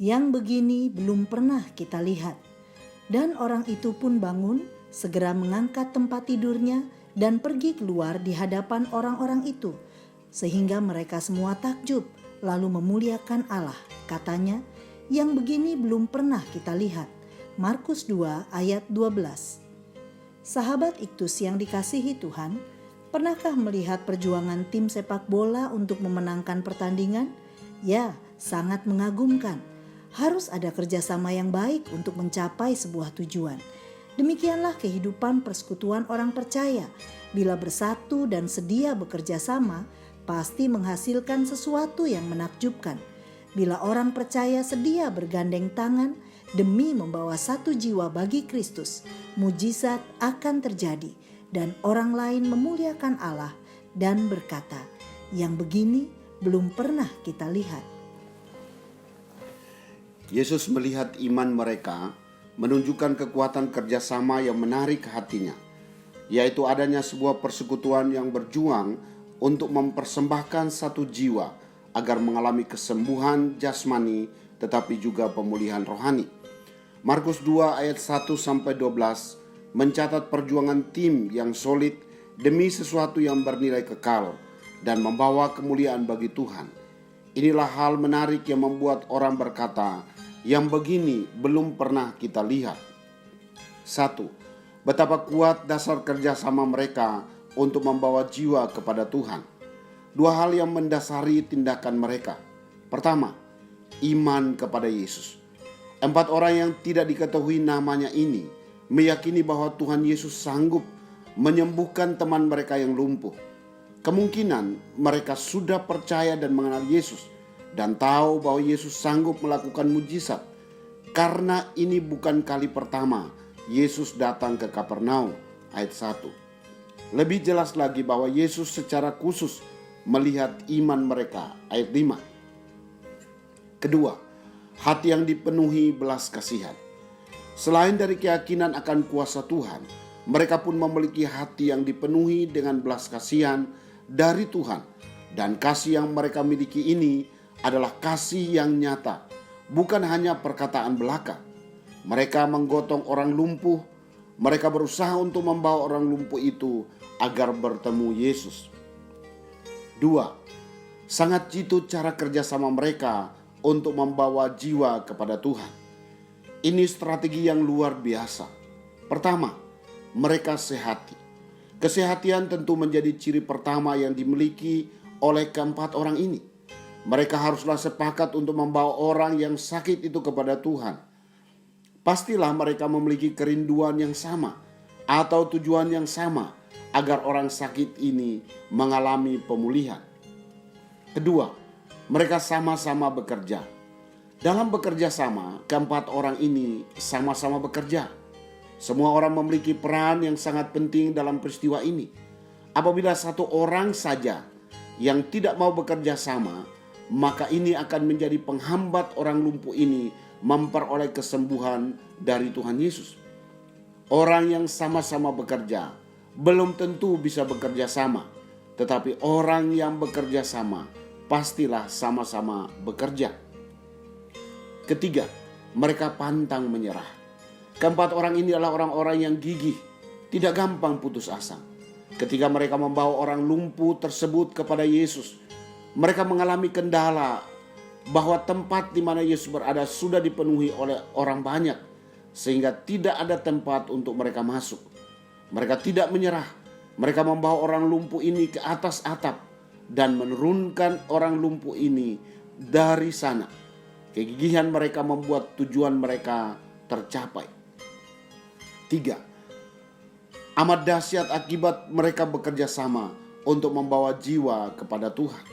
Yang begini belum pernah kita lihat. Dan orang itu pun bangun, segera mengangkat tempat tidurnya dan pergi keluar di hadapan orang-orang itu, sehingga mereka semua takjub, lalu memuliakan Allah. Katanya, yang begini belum pernah kita lihat. Markus 2 ayat 12. Sahabat Iktus yang dikasihi Tuhan, pernahkah melihat perjuangan tim sepak bola untuk memenangkan pertandingan? Ya, sangat mengagumkan. Harus ada kerjasama yang baik untuk mencapai sebuah tujuan. Demikianlah kehidupan persekutuan orang percaya. Bila bersatu dan sedia bekerja sama, pasti menghasilkan sesuatu yang menakjubkan. Bila orang percaya sedia bergandeng tangan demi membawa satu jiwa bagi Kristus, mujizat akan terjadi dan orang lain memuliakan Allah dan berkata, yang begini belum pernah kita lihat. Yesus melihat iman mereka, menunjukkan kekuatan kerjasama yang menarik hatinya, yaitu adanya sebuah persekutuan yang berjuang untuk mempersembahkan satu jiwa agar mengalami kesembuhan jasmani tetapi juga pemulihan rohani. Markus 2 ayat 1-12 mencatat perjuangan tim yang solid demi sesuatu yang bernilai kekal dan membawa kemuliaan bagi Tuhan. Inilah hal menarik yang membuat orang berkata, yang begini belum pernah kita lihat. 1. Betapa kuat dasar kerjasama mereka untuk membawa jiwa kepada Tuhan. Dua hal yang mendasari tindakan mereka. Pertama, iman kepada Yesus. 4 orang yang tidak diketahui namanya ini meyakini bahwa Tuhan Yesus sanggup menyembuhkan teman mereka yang lumpuh. Kemungkinan mereka sudah percaya dan mengenal Yesus dan tahu bahwa Yesus sanggup melakukan mujizat, karena ini bukan kali pertama Yesus datang ke Kapernaum. Ayat 1. Lebih jelas lagi bahwa Yesus secara khusus melihat iman mereka. Ayat 5. Kedua, hati yang dipenuhi belas kasihan. Selain dari keyakinan akan kuasa Tuhan, mereka pun memiliki hati yang dipenuhi dengan belas kasihan dari Tuhan. Dan kasih yang mereka miliki ini adalah kasih yang nyata, bukan hanya perkataan belaka. Mereka menggotong orang lumpuh, mereka berusaha untuk membawa orang lumpuh itu agar bertemu Yesus. 2. Sangat jitu cara kerjasama mereka untuk membawa jiwa kepada Tuhan. Ini strategi yang luar biasa. Pertama, mereka sehati. Kesehatian tentu menjadi ciri pertama yang dimiliki oleh keempat orang ini. Mereka haruslah sepakat untuk membawa orang yang sakit itu kepada Tuhan. Pastilah mereka memiliki kerinduan yang sama atau tujuan yang sama agar orang sakit ini mengalami pemulihan. Kedua, mereka sama-sama bekerja. Dalam bekerja sama, keempat orang ini sama-sama bekerja. Semua orang memiliki peran yang sangat penting dalam peristiwa ini. Apabila satu orang saja yang tidak mau bekerja sama, maka ini akan menjadi penghambat orang lumpuh ini memperoleh kesembuhan dari Tuhan Yesus. Orang yang sama-sama bekerja belum tentu bisa bekerja sama, tetapi orang yang bekerja sama pastilah sama-sama bekerja. Ketiga, mereka pantang menyerah. Keempat orang ini adalah orang-orang yang gigih, tidak gampang putus asa. Ketika mereka membawa orang lumpuh tersebut kepada Yesus, mereka mengalami kendala bahwa tempat di mana Yesus berada sudah dipenuhi oleh orang banyak, sehingga tidak ada tempat untuk mereka masuk. Mereka tidak menyerah. Mereka membawa orang lumpuh ini ke atas atap dan menurunkan orang lumpuh ini dari sana. Kegigihan mereka membuat tujuan mereka tercapai. 3. Amat dahsyat akibat mereka bekerja sama untuk membawa jiwa kepada Tuhan.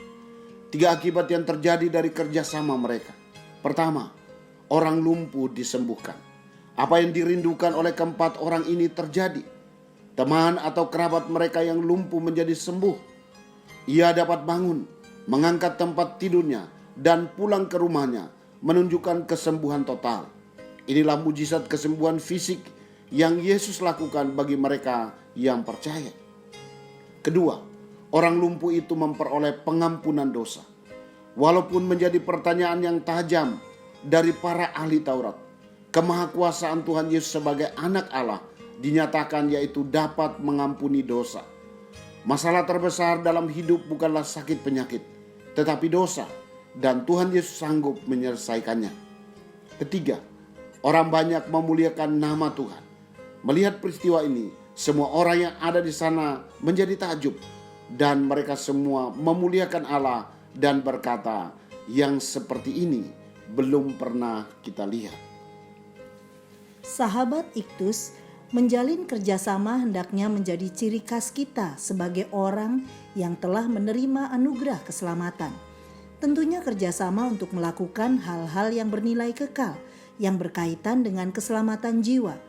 3 akibat yang terjadi dari kerjasama mereka. Pertama, orang lumpuh disembuhkan. Apa yang dirindukan oleh keempat orang ini terjadi. Teman atau kerabat mereka yang lumpuh menjadi sembuh. Ia dapat bangun, mengangkat tempat tidurnya, dan pulang ke rumahnya, menunjukkan kesembuhan total. Inilah mujizat kesembuhan fisik yang Yesus lakukan bagi mereka yang percaya. Kedua, orang lumpuh itu memperoleh pengampunan dosa. Walaupun menjadi pertanyaan yang tajam, dari para ahli Taurat. Kemahakuasaan Tuhan Yesus sebagai anak Allah dinyatakan, yaitu dapat mengampuni dosa. Masalah terbesar dalam hidup bukanlah sakit penyakit, tetapi dosa, dan Tuhan Yesus sanggup menyelesaikannya. Ketiga, orang banyak memuliakan nama Tuhan. Melihat peristiwa ini, semua orang yang ada di sana menjadi takjub, dan mereka semua memuliakan Allah dan berkata, yang seperti ini belum pernah kita lihat. Sahabat Iktus, menjalin kerjasama hendaknya menjadi ciri khas kita sebagai orang yang telah menerima anugerah keselamatan. Tentunya kerjasama untuk melakukan hal-hal yang bernilai kekal, yang berkaitan dengan keselamatan jiwa.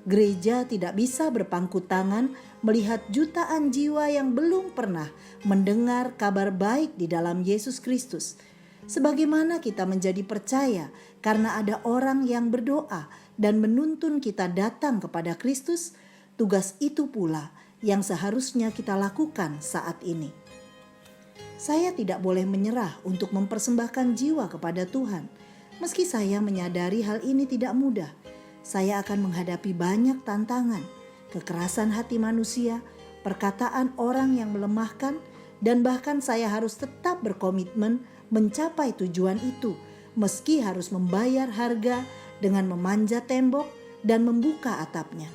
Gereja tidak bisa berpangku tangan melihat jutaan jiwa yang belum pernah mendengar kabar baik di dalam Yesus Kristus. Sebagaimana kita menjadi percaya karena ada orang yang berdoa dan menuntun kita datang kepada Kristus, tugas itu pula yang seharusnya kita lakukan saat ini. Saya tidak boleh menyerah untuk mempersembahkan jiwa kepada Tuhan. Meski saya menyadari hal ini tidak mudah, saya akan menghadapi banyak tantangan, kekerasan hati manusia, perkataan orang yang melemahkan, dan bahkan saya harus tetap berkomitmen mencapai tujuan itu, meski harus membayar harga dengan memanjat tembok dan membuka atapnya.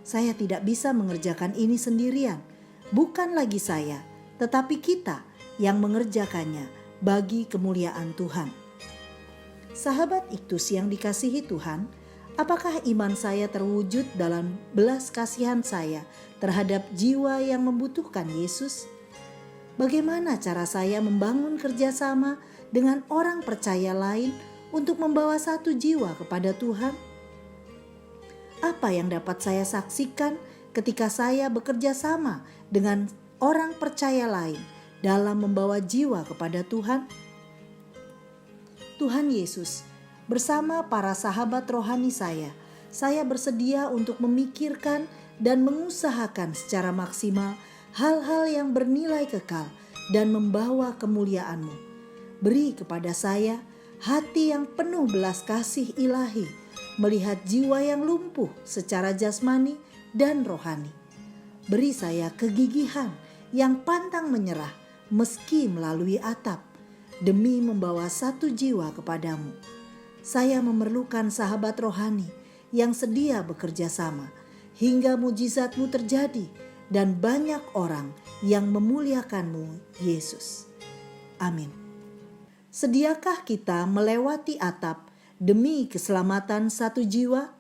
Saya tidak bisa mengerjakan ini sendirian. Bukan lagi saya, tetapi kita yang mengerjakannya bagi kemuliaan Tuhan. Sahabat Iktus yang dikasihi Tuhan, apakah iman saya terwujud dalam belas kasihan saya terhadap jiwa yang membutuhkan Yesus? Bagaimana cara saya membangun kerjasama dengan orang percaya lain untuk membawa satu jiwa kepada Tuhan? Apa yang dapat saya saksikan ketika saya bekerja sama dengan orang percaya lain dalam membawa jiwa kepada Tuhan? Tuhan Yesus, bersama para sahabat rohani saya bersedia untuk memikirkan dan mengusahakan secara maksimal hal-hal yang bernilai kekal dan membawa kemuliaan-Mu. Beri kepada saya hati yang penuh belas kasih ilahi, melihat jiwa yang lumpuh secara jasmani dan rohani. Beri saya kegigihan yang pantang menyerah meski melalui atap, demi membawa satu jiwa kepadamu. Saya memerlukan sahabat rohani yang sedia bekerja sama, hingga mujizat-Mu terjadi dan banyak orang yang memuliakan-Mu, Yesus. Amin. Sediakah kita melewati atap demi keselamatan satu jiwa?